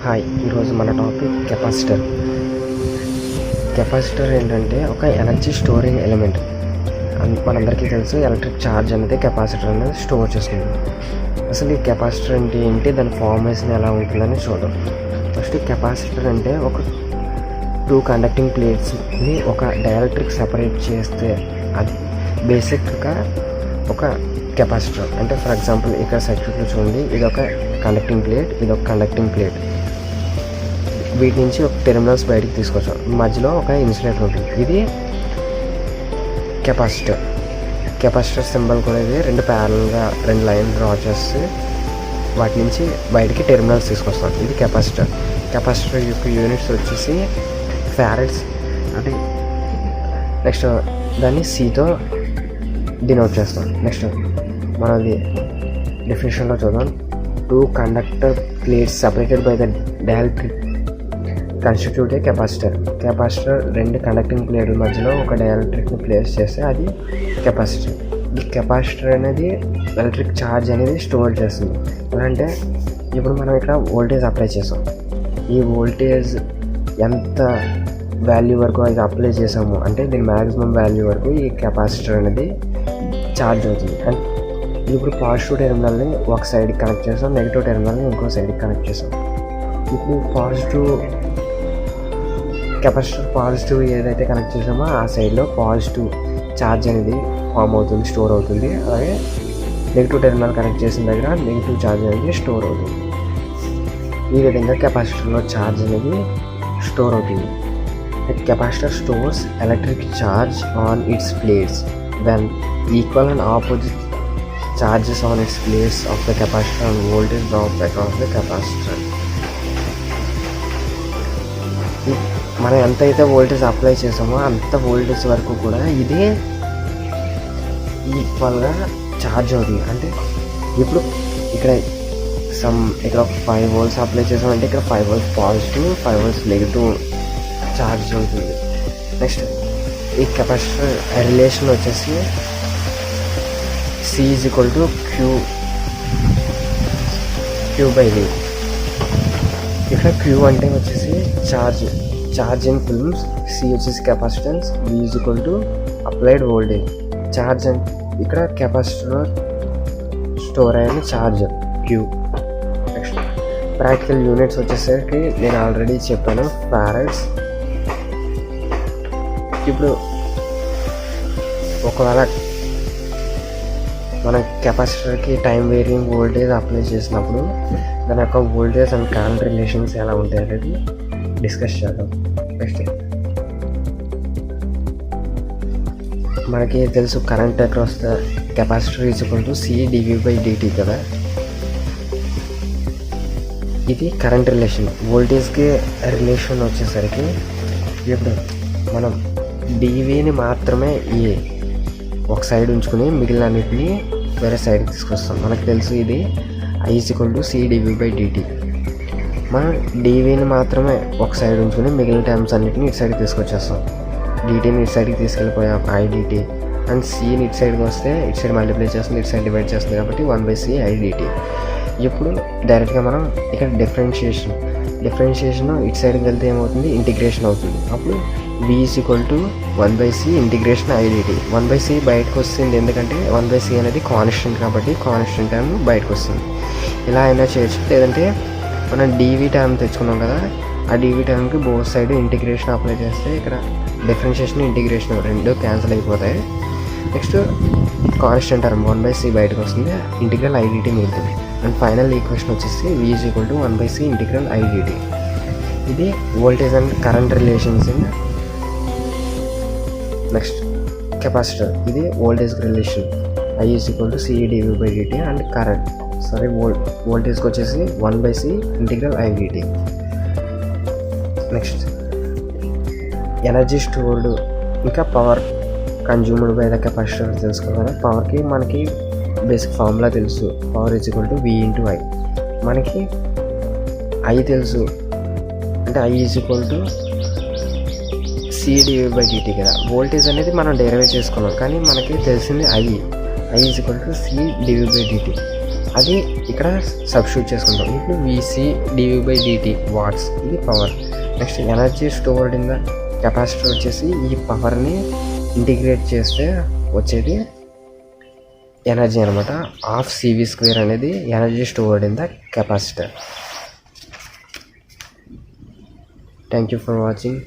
Hi, ఈరోజు మన topic capacitor. Capacitor ఏంటంటే ఒక ఎనర్జీ స్టోరింగ్ ఎలిమెంట్. మనందరికీ తెలుసు, ఎలక్ట్రిక్ ఛార్జ్ అనేది కెపాసిటర్ అనేది స్టోర్ చేసుకుంటుంది. అసలు ఈ కెపాసిటర్ అంటే ఏంటి, దాని ఫార్మేషన్ ఎలా ఉంటుందని చూద్దాం. ఫస్ట్ కెపాసిటర్ అంటే ఒక టూ కండక్టింగ్ ప్లేట్స్ని ఒక డైఎలక్ట్రిక్ సెపరేట్ చేస్తే అది బేసిక్గా ఒక కెపాసిటర్. అంటే ఫర్ ఎగ్జాంపుల్ ఇక్కడ సర్క్యూట్లో చూడండి, ఇది ఒక కండక్టింగ్ ప్లేట్, ఇది ఒక కండక్టింగ్ ప్లేట్. వీటి నుంచి ఒక టెర్మినల్స్ బయటికి తీసుకొచ్చాం, మధ్యలో ఒక ఇన్సులేటర్ ఉంటుంది. ఇది కెపాసిటర్. కెపాసిటర్ సింబల్ కూడా ఇది రెండు ప్యారల్గా రెండు లైన్ డ్రా చేసి వాటి నుంచి బయటికి టెర్మినల్స్ తీసుకొస్తాం. ఇది కెపాసిటర్. కెపాసిటర్ యొక్క యూనిట్స్ వచ్చేసి ఫారడ్స్. అంటే నెక్స్ట్ దాన్ని సితో డినోట్ చేస్తాం. నెక్స్ట్ మనది డెఫినేషన్లో చూద్దాం. Two conductor plates separated by the dielectric constitute A capacitor. Capacitor రెండు కండక్టింగ్ ప్లేట్ల మధ్యలో ఒక డైఎలక్ట్రిక్ని ప్లేస్ చేస్తే అది కెపాసిటర్. ఈ కెపాసిటర్ అనేది ఎలక్ట్రిక్ ఛార్జ్ అనేది స్టోర్ చేస్తుంది. ఎలా అంటే ఇప్పుడు మనం ఇక్కడ వోల్టేజ్ అప్లై చేసాం. ఈ వోల్టేజ్ ఎంత వాల్యూ వరకు అది అప్లై చేసాము అంటే దీని మ్యాక్సిమం వాల్యూ వరకు ఈ కెపాసిటర్ అనేది ఛార్జ్ అవుతుంది. అండ్ ఇప్పుడు పాజిటివ్ టెర్మినల్ని ఒక సైడ్కి కనెక్ట్ చేసాం, నెగిటివ్ టెర్మినల్ని ఇంకో సైడ్కి కనెక్ట్ చేసాం. ఇప్పుడు కెపాసిటర్ పాజిటివ్ ఏదైతే కనెక్ట్ చేసామో ఆ సైడ్లో పాజిటివ్ ఛార్జ్ అనేది ఫామ్ అవుతుంది, స్టోర్ అవుతుంది. అలాగే నెగిటివ్ టెర్మినల్ కనెక్ట్ చేసిన దగ్గర నెగిటివ్ ఛార్జ్ అనేది స్టోర్ అవుతుంది. ఈ విధంగా కెపాసిటర్లో ఛార్జ్ అనేది స్టోర్ అవుతుంది. Capacitor stores electric charge on it's plates when equal and opposite charges on it's plates of the capacitor and voltage drop across the capacitor. మనం ఎంతైతే వోల్టేజ్ అప్లై చేసామో అంత వోల్టేజ్ వరకు కూడా ఇది ఈక్వల్గా ఛార్జ్ అవుతుంది. అంటే ఇప్పుడు ఇక్కడ ఇక్కడ 5 volts అప్లై చేసామంటే ఇక్కడ 5 volts positive, 5 volts negative charge అవుతుంది. నెక్స్ట్ ఈ కెపాసిటర్ రిలేషన్ వచ్చేసి C is equal to Q by V. ఇక్కడ Q అంటే వచ్చేసి ఛార్జ్ ఇన్ ఫిల్మ్స్, C వచ్చేసి capacitance, V is equal to applied voltage. Charge అంటే ఇక్కడ కెపాసిటర్ స్టోర్ అయిన charge Q. Next practical units వచ్చేసరికి నేను ఆల్రెడీ చెప్పాను, ఫారడ్స్. ఇప్పుడు ఒకవేళ మన కెపాసిటర్కి టైం వేరియింగ్ వోల్టేజ్ అప్లై చేసినప్పుడు దాని యొక్క వోల్టేజ్ అండ్ కరెంట్ రిలేషన్స్ ఎలా ఉంటాయి అనేది డిస్కస్ చేద్దాం. నెక్స్ట్ మనకి తెలుసు, current across the capacitor is equal to CdV/dt కదా. ఇది కరెంట్ రిలేషన్. వోల్టేజ్కి రిలేషన్ వచ్చేసరికి ఇప్పుడు మనం డివిని మాత్రమే ఒక సైడ్ ఉంచుకుని మిగిలిన అన్నిటిని వేరే సైడ్కి తీసుకొస్తాం. మనకు తెలుసు ఇది I is equal to CdV/dt. మనం డివిని మాత్రమే ఒక సైడ్ ఉంచుకుని మిగిలిన టైమ్స్ అన్నిటిని ఇటు సైడ్కి తీసుకొచ్చేస్తాం. డిటీని ఇటు సైడ్కి తీసుకెళ్ళిపోయాం, IDT. అండ్ సిని ఇటు సైడ్కి వస్తే ఇటు సైడ్ మల్టిప్లై చేస్తుంది, ఇటు సైడ్ డివైడ్ చేస్తుంది కాబట్టి 1/C IDT. ఇప్పుడు డైరెక్ట్గా మనం ఇక్కడ డిఫరెన్షియేషన్ ఇటు సైడ్కి వెళ్తే ఏమవుతుంది, ఇంటిగ్రేషన్ అవుతుంది. అప్పుడు V is equal to 1/C integration IDT. 1/C బయటకు వస్తుంది, ఎందుకంటే 1/C అనేది కాన్స్టెంట్ కాబట్టి కాన్స్టెంట్ టైం బయటకు వస్తుంది. ఇలా అయినా చేయొచ్చు, లేదంటే మనం DV టైం తెచ్చుకున్నాం కదా, ఆ DV టైంకి బోత్ సైడ్ ఇంటిగ్రేషన్ అప్లై చేస్తే ఇక్కడ డిఫరెన్షియేషన్ ఇంటిగ్రేషన్ రెండు క్యాన్సిల్ అయిపోతాయి. నెక్స్ట్ కాన్స్టెంట్ టర్మ్ 1/C బయటకు వస్తుంది, ఇంటిగ్రల్ IDT మిగులుతుంది. అండ్ ఫైనల్ ఈక్వేషన్ వచ్చేసి V is equal to 1/C integral IDT. ఇది voltage and current relations in. Next capacitor, ఇది voltage relation I is equal to CdV/dt. And current వోల్టేజ్కి వచ్చేసి 1/C integral IDT. Next energy stored ఇంకా power consumed by the capacitor తెలుసుకోవాలి. పవర్కి మనకి basic formula తెలుసు, power is equal to V into I. మనకి I తెలుసు, అంటే I is equal to CdV/dt కదా. వోల్టేజ్ అనేది మనం డెరివేట్ చేసుకున్నాం, కానీ మనకి తెలిసింది I is equal to CdV/dt. అది ఇక్కడ సబ్స్టిట్యూట్ చేసుకుంటాం. ఇప్పుడు వీసీ డివి/డిటి వాట్స్, ఇది power. Next energy stored in the capacitor వచ్చేసి ఈ పవర్ని ఇంటిగ్రేట్ చేస్తే వచ్చేది ఎనర్జీ అనమాట. హాఫ్ CV² అనేది energy stored in the capacitor. Thank you for watching.